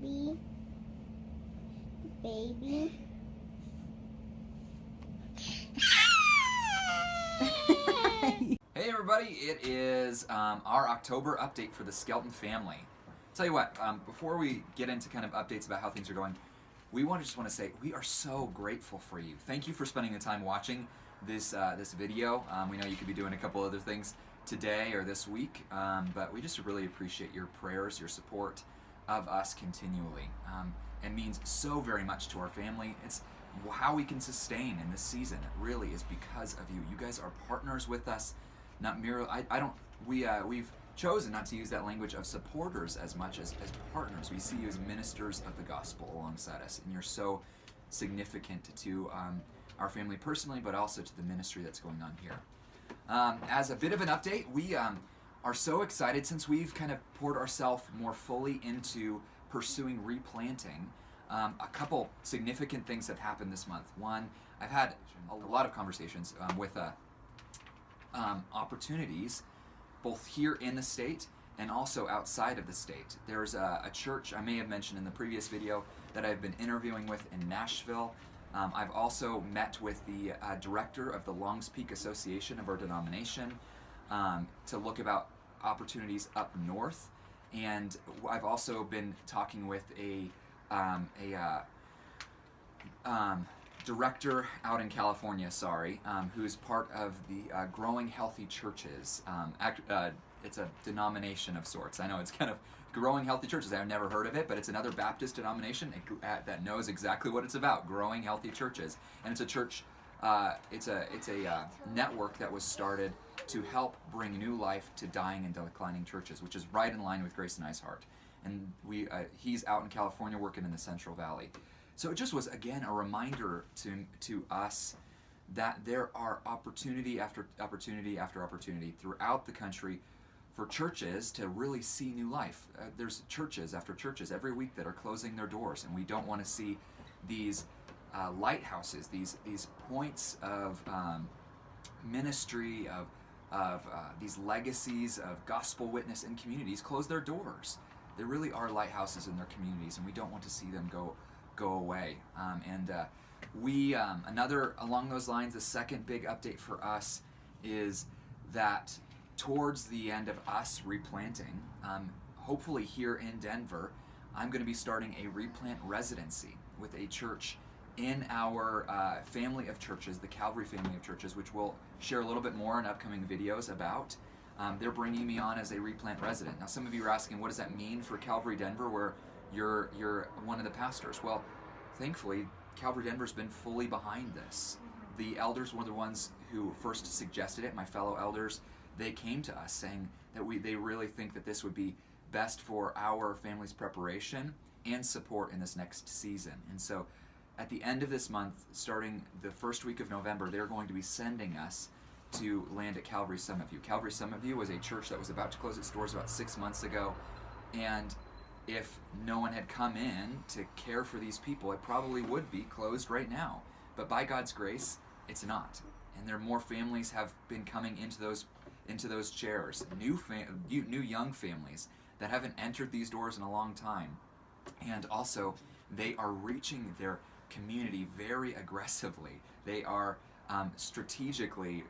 baby. Hey everybody, it is our October update for the Skelton family. Tell you what, before we get into kind of updates about how things are going, we want to say we are so grateful for you. Thank you for spending the time watching this video. We know you could be doing a couple other things today or this week, but we just really appreciate your prayers, your support of us continually. It means so very much to our family. It's how we can sustain in this season. It really is because of you. You guys are partners with us. Not merely, we've chosen not to use that language of supporters as much as partners. We see you as ministers of the gospel alongside us, and you're so significant to our family personally, but also to the ministry that's going on here. As a bit of an update, we are so excited since we've kind of poured ourselves more fully into pursuing replanting. A couple significant things have happened this month. One, I've had a lot of conversations with opportunities both here in the state and also outside of the state. There's a church I may have mentioned in the previous video that I've been interviewing with in Nashville. I've also met with the director of the Longs Peak Association of our denomination to look about opportunities up north, and I've also been talking with a director out in California, who's part of the Growing Healthy Churches. It's a denomination of sorts. I know it's kind of Growing Healthy Churches. I've never heard of it, but it's another Baptist denomination that knows exactly what it's about, Growing Healthy Churches. And it's a church, it's a network that was started to help bring new life to dying and declining churches, which is right in line with Grace and I's heart. And he's out in California working in the Central Valley. So it just was, again, a reminder to us that there are opportunity after opportunity after opportunity throughout the country for churches to really see new life. There's churches after churches every week that are closing their doors, and we don't want to see these lighthouses, these points of ministry, of these legacies of gospel witness in communities close their doors. There really are lighthouses in their communities, and we don't want to see them go away. Another along those lines, the second big update for us is that towards the end of us replanting, hopefully here in Denver, I'm going to be starting a replant residency with a church in our family of churches, the Calvary Family of Churches, which we'll share a little bit more in upcoming videos about. They're bringing me on as a replant resident. Now, some of you are asking, what does that mean for Calvary Denver, where you're one of the pastors? Well, thankfully, Calvary Denver's been fully behind this. The elders were the ones who first suggested it. My fellow elders, they came to us saying that they really think that this would be best for our family's preparation and support in this next season. And so, at the end of this month, starting the first week of November, they're going to be sending us to land at Calvary Summit View. Calvary Summit View was a church that was about to close its doors about 6 months ago, and if no one had come in to care for these people, it probably would be closed right now. But by God's grace, it's not. And there are more families have been coming into those chairs, new young families that haven't entered these doors in a long time. And also, they are reaching their community very aggressively. They are strategically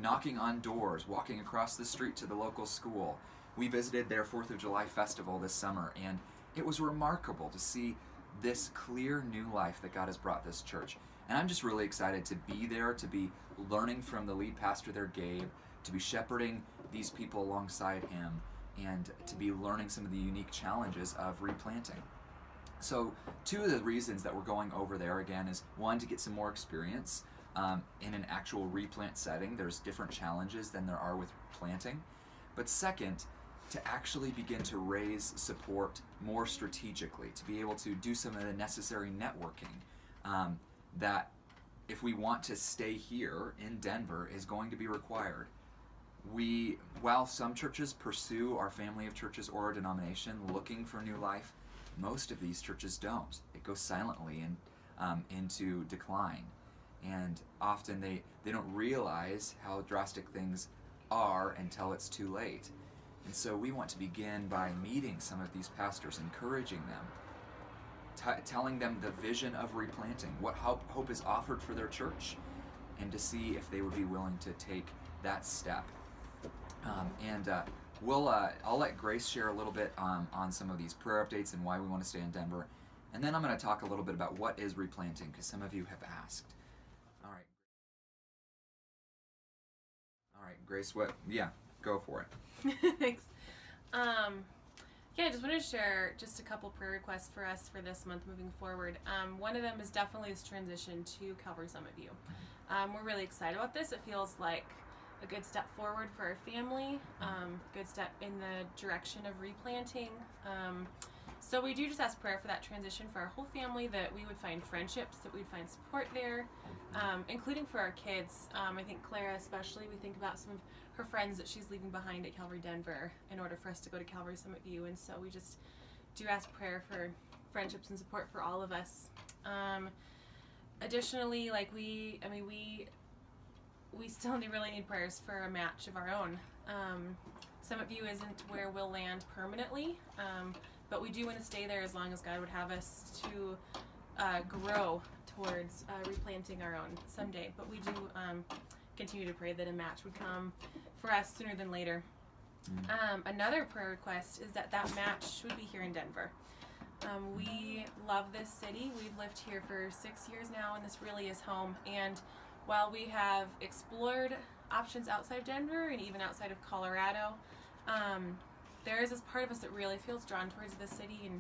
knocking on doors, walking across the street to the local school. We visited their 4th of July festival this summer, and it was remarkable to see this clear new life that God has brought this church. And I'm just really excited to be there, to be learning from the lead pastor there, Gabe, to be shepherding these people alongside him, and to be learning some of the unique challenges of replanting. So 2 of the reasons that we're going over there, again, is one, to get some more experience in an actual replant setting. There's different challenges than there are with planting. But second, to actually begin to raise support more strategically, to be able to do some of the necessary networking that, if we want to stay here in Denver, is going to be required. While some churches pursue our family of churches or our denomination looking for new life, most of these churches don't. It goes silently into decline. And often they don't realize how drastic things are until it's too late. And so we want to begin by meeting some of these pastors, encouraging them telling them the vision of replanting, what hope is offered for their church, and to see if they would be willing to take that step. I'll let Grace share a little bit on some of these prayer updates and why we want to stay in Denver. And then I'm going to talk a little bit about what is replanting, because some of you have asked. All right, Grace, go for it. Thanks. I just wanted to share just a couple prayer requests for us for this month moving forward. One of them is definitely this transition to Calvary Summit View. We're really excited about this. It feels like a good step forward for our family, good step in the direction of replanting. So we do just ask prayer for that transition for our whole family, that we would find friendships, that we'd find support there, including for our kids. I think Clara especially, we think about some of her friends that she's leaving behind at Calvary Denver in order for us to go to Calvary Summit View, and so we just do ask prayer for friendships and support for all of us. Additionally, we still really need prayers for a match of our own. Summit View isn't where we'll land permanently, but we do want to stay there as long as God would have us to grow towards replanting our own someday. But we do continue to pray that a match would come for us sooner than later. Another prayer request is that match would be here in Denver. We love this city. We've lived here for 6 years now, and this really is home. And while we have explored options outside of Denver and even outside of Colorado, there is this part of us that really feels drawn towards the city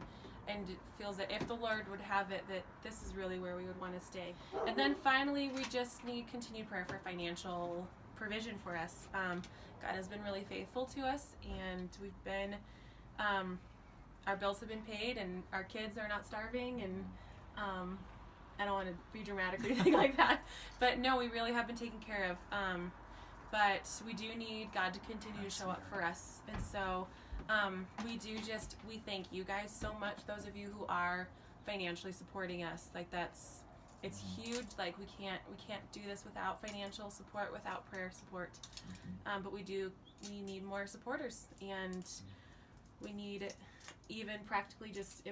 and feels that if the Lord would have it, that this is really where we would want to stay. And then finally, we just need continued prayer for financial provision for us. God has been really faithful to us, and we've been, our bills have been paid, and our kids are not starving, and I don't want to be dramatic or anything like that, but no, we really have been taken care of. But we do need God to continue to show up for us, and so we thank you guys so much, those of you who are financially supporting us. It's huge. We can't do this without financial support, without prayer support. But we need more supporters, and we need even practically just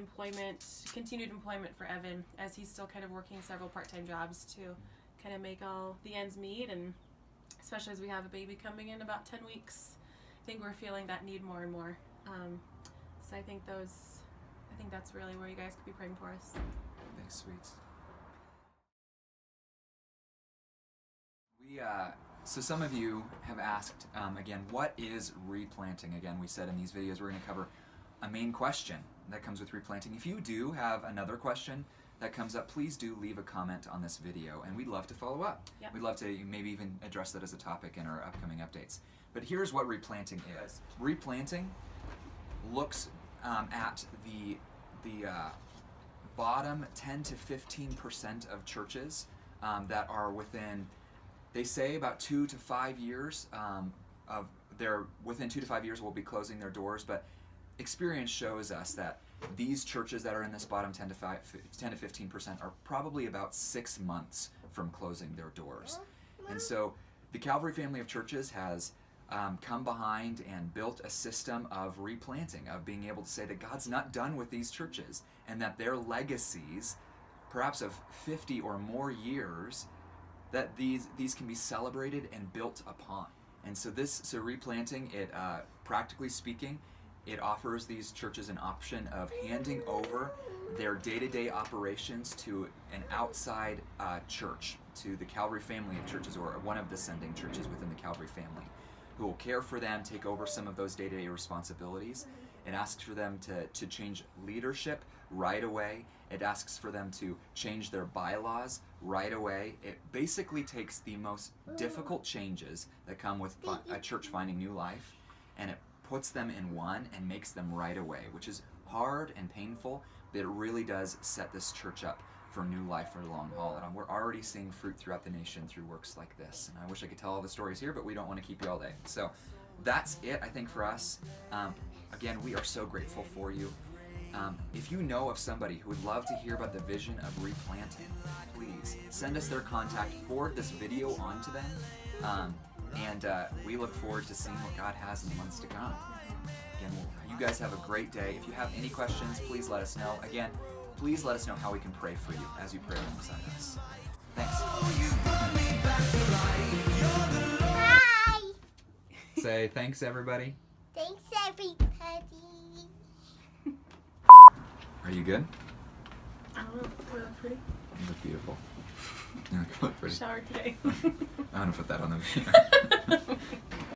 continued employment for Evan, as he's still kind of working several part-time jobs to kind of make all the ends meet, and especially as we have a baby coming in about 10 weeks, I think we're feeling that need more and more. So I think that's really where you guys could be praying for us. Thanks, sweets. So some of you have asked, again, what is replanting? Again, we said in these videos we're going to cover a main question that comes with replanting. If you do have another question that comes up, please do leave a comment on this video, and we'd love to follow up. Yep. We'd love to maybe even address that as a topic in our upcoming updates. But here's what replanting is. Replanting looks at the bottom 10 to 15% of churches that are within, they say about 2 to 5 years within 2 to 5 years will be closing their doors, but experience shows us that these churches that are in this bottom 10 to 15% are probably about 6 months from closing their doors. And so the Calvary Family of Churches has come behind and built a system of replanting, of being able to say that God's not done with these churches, and that their legacies, perhaps of 50 or more years, that these can be celebrated and built upon. And so replanting, it practically speaking, it offers these churches an option of handing over their day-to-day operations to an outside church, to the Calvary Family of Churches, or one of the sending churches within the Calvary family, who will care for them, take over some of those day-to-day responsibilities. It asks for them to change leadership right away. It asks for them to change their bylaws right away. It basically takes the most difficult changes that come with a church finding new life, and it puts them in one and makes them right away, which is hard and painful, but it really does set this church up for new life for the long haul. And we're already seeing fruit throughout the nation through works like this. And I wish I could tell all the stories here, but we don't want to keep you all day. So that's it, I think, for us. Again, we are so grateful for you. If you know of somebody who would love to hear about the vision of replanting, please send us their contact, forward this video on to them, and we look forward to seeing what God has in the months to come. Again, you guys have a great day. If you have any questions, please let us know. Again, please let us know how we can pray for you as you pray alongside us. Thanks. Bye. Say thanks, everybody. Thanks, everybody. Are you good? I don't know. Do I look pretty? You look beautiful. You look pretty. Showered today. I'm gonna put that on the video.